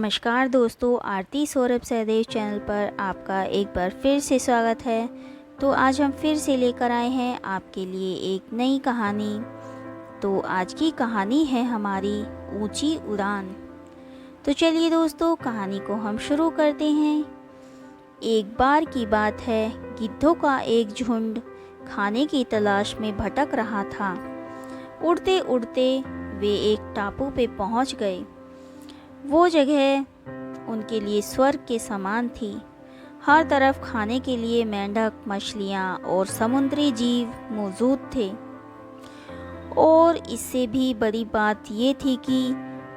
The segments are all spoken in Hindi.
नमस्कार दोस्तों, आरती सौरभ सहदेव चैनल पर आपका एक बार फिर से स्वागत है। तो आज हम फिर से लेकर आए हैं आपके लिए एक नई कहानी। तो आज की कहानी है हमारी ऊंची उड़ान। तो चलिए दोस्तों, कहानी को हम शुरू करते हैं। एक बार की बात है, गिद्धों का एक झुंड खाने की तलाश में भटक रहा था। उड़ते उड़ते वे एक टापू पे पहुंच गए। वो जगह उनके लिए स्वर्ग के समान थी। हर तरफ खाने के लिए मेंढक, मछलियाँ और समुद्री जीव मौजूद थे। और इससे भी बड़ी बात ये थी कि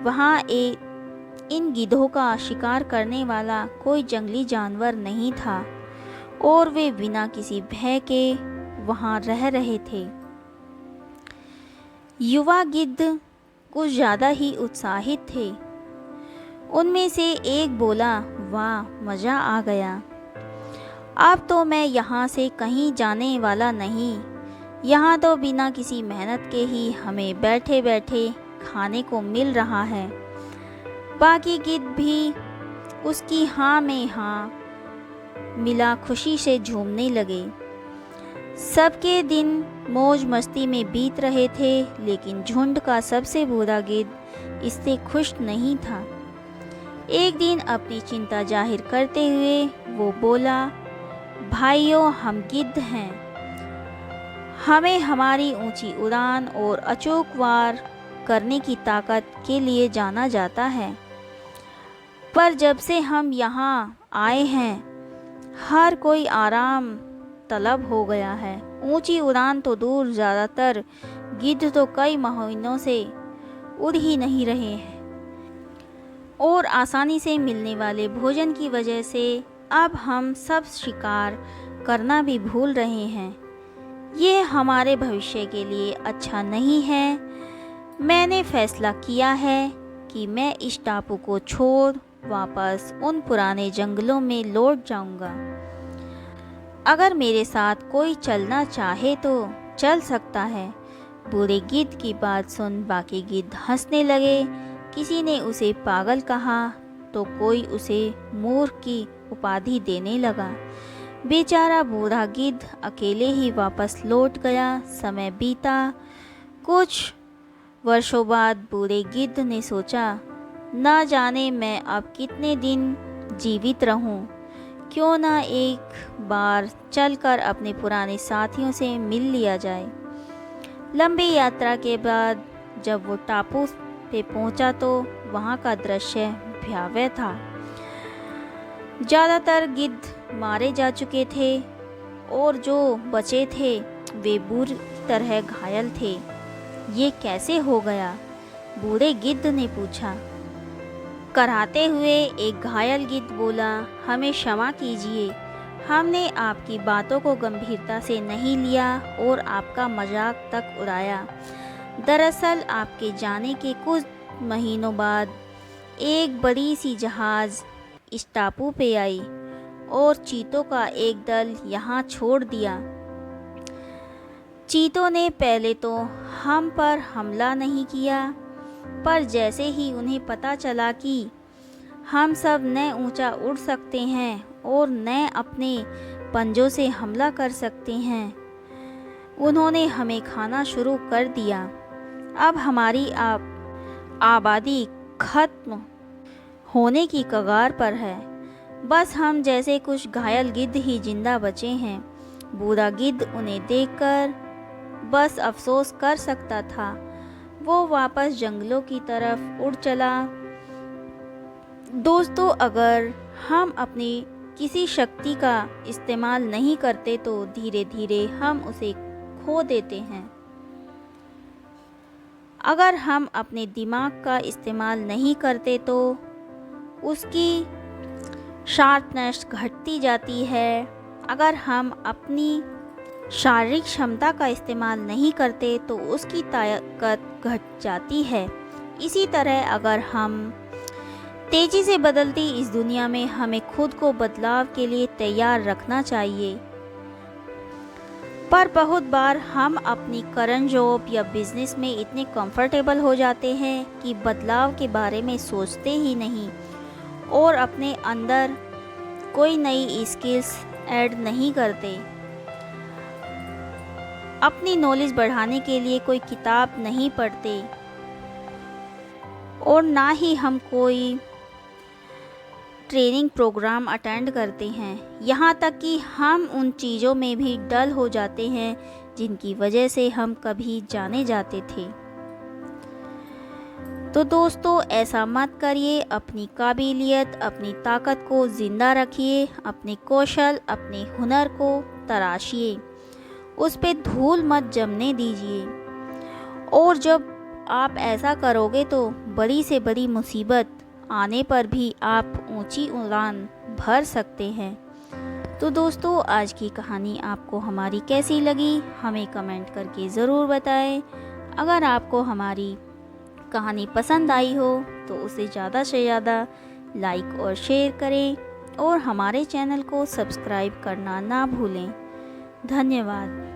वहाँ इन गिद्धों का शिकार करने वाला कोई जंगली जानवर नहीं था और वे बिना किसी भय के वहाँ रह रहे थे। युवा गिद्ध कुछ ज़्यादा ही उत्साहित थे। उनमें से एक बोला, वाह, मज़ा आ गया। अब तो मैं यहाँ से कहीं जाने वाला नहीं। यहाँ तो बिना किसी मेहनत के ही हमें बैठे बैठे खाने को मिल रहा है। बाकी गिद्ध भी उसकी हाँ में हाँ मिला खुशी से झूमने लगे। सबके दिन मौज मस्ती में बीत रहे थे, लेकिन झुंड का सबसे बूढ़ा गिद्ध इससे खुश नहीं था। एक दिन अपनी चिंता जाहिर करते हुए वो बोला, भाइयों, हम गिद्ध हैं। हमें हमारी ऊंची उड़ान और अचूक वार करने की ताकत के लिए जाना जाता है। पर जब से हम यहाँ आए हैं, हर कोई आराम तलब हो गया है। ऊंची उड़ान तो दूर, ज़्यादातर गिद्ध तो कई महीनों से उड़ ही नहीं रहे हैं और आसानी से मिलने वाले भोजन की वजह से अब हम सब शिकार करना भी भूल रहे हैं। ये हमारे भविष्य के लिए अच्छा नहीं है। मैंने फैसला किया है कि मैं इस टापू को छोड़ वापस उन पुराने जंगलों में लौट जाऊंगा। अगर मेरे साथ कोई चलना चाहे तो चल सकता है। बूढ़े गिद्ध की बात सुन बाकी गिद्ध हंसने लगे। किसी ने उसे पागल कहा तो कोई उसे मूर्ख की उपाधि देने लगा। बेचारा बूढ़ा गिद्ध अकेले ही वापस लौट गया। समय बीता। कुछ वर्षों बाद बूढ़े गिद्ध ने सोचा, ना जाने मैं अब कितने दिन जीवित रहूं। क्यों ना एक बार चलकर अपने पुराने साथियों से मिल लिया जाए। लंबी यात्रा के बाद जब वो टापू पे पहुंचा तो वहां का दृश्य भयावह था। ज़्यादातर गिद्ध मारे जा चुके थे और जो बचे थे वे बुरी तरह घायल थे। ये कैसे हो गया? बूढ़े गिद्ध ने पूछा। कराहते हुए एक घायल गिद्ध बोला, हमें क्षमा कीजिए, हमने आपकी बातों को गंभीरता से नहीं लिया और आपका मजाक तक उड़ाया। दरअसल आपके जाने के कुछ महीनों बाद एक बड़ी सी जहाज़ इस टापू पे आई और चीतों का एक दल यहाँ छोड़ दिया। चीतों ने पहले तो हम पर हमला नहीं किया, पर जैसे ही उन्हें पता चला कि हम सब न ऊंचा उड़ सकते हैं और न अपने पंजों से हमला कर सकते हैं, उन्होंने हमें खाना शुरू कर दिया। अब हमारी आबादी खत्म होने की कगार पर है। बस हम जैसे कुछ घायल गिद्ध ही जिंदा बचे हैं। बूढ़ा गिद्ध उन्हें देखकर बस अफसोस कर सकता था। वो वापस जंगलों की तरफ उड़ चला। दोस्तों, अगर हम अपनी किसी शक्ति का इस्तेमाल नहीं करते तो धीरे धीरे हम उसे खो देते हैं। अगर हम अपने दिमाग का इस्तेमाल नहीं करते तो उसकी शार्पनेस घटती जाती है। अगर हम अपनी शारीरिक क्षमता का इस्तेमाल नहीं करते तो उसकी ताकत घट जाती है। इसी तरह अगर हम तेज़ी से बदलती इस दुनिया में हमें खुद को बदलाव के लिए तैयार रखना चाहिए। पर बहुत बार हम अपनी करंट जॉब या बिजनेस में इतने कंफर्टेबल हो जाते हैं कि बदलाव के बारे में सोचते ही नहीं और अपने अंदर कोई नई स्किल्स ऐड नहीं करते, अपनी नॉलेज बढ़ाने के लिए कोई किताब नहीं पढ़ते और ना ही हम कोई ट्रेनिंग प्रोग्राम अटेंड करते हैं। यहाँ तक कि हम उन चीज़ों में भी डल हो जाते हैं जिनकी वजह से हम कभी जाने जाते थे। तो दोस्तों, ऐसा मत करिए। अपनी काबिलियत, अपनी ताकत को ज़िंदा रखिए, अपने कौशल, अपने हुनर को तराशिए, उस पे धूल मत जमने दीजिए। और जब आप ऐसा करोगे तो बड़ी से बड़ी मुसीबत आने पर भी आप ऊंची उड़ान भर सकते हैं। तो दोस्तों, आज की कहानी आपको हमारी कैसी लगी हमें कमेंट करके ज़रूर बताएं। अगर आपको हमारी कहानी पसंद आई हो तो उसे ज़्यादा से ज़्यादा लाइक और शेयर करें और हमारे चैनल को सब्सक्राइब करना ना भूलें। धन्यवाद।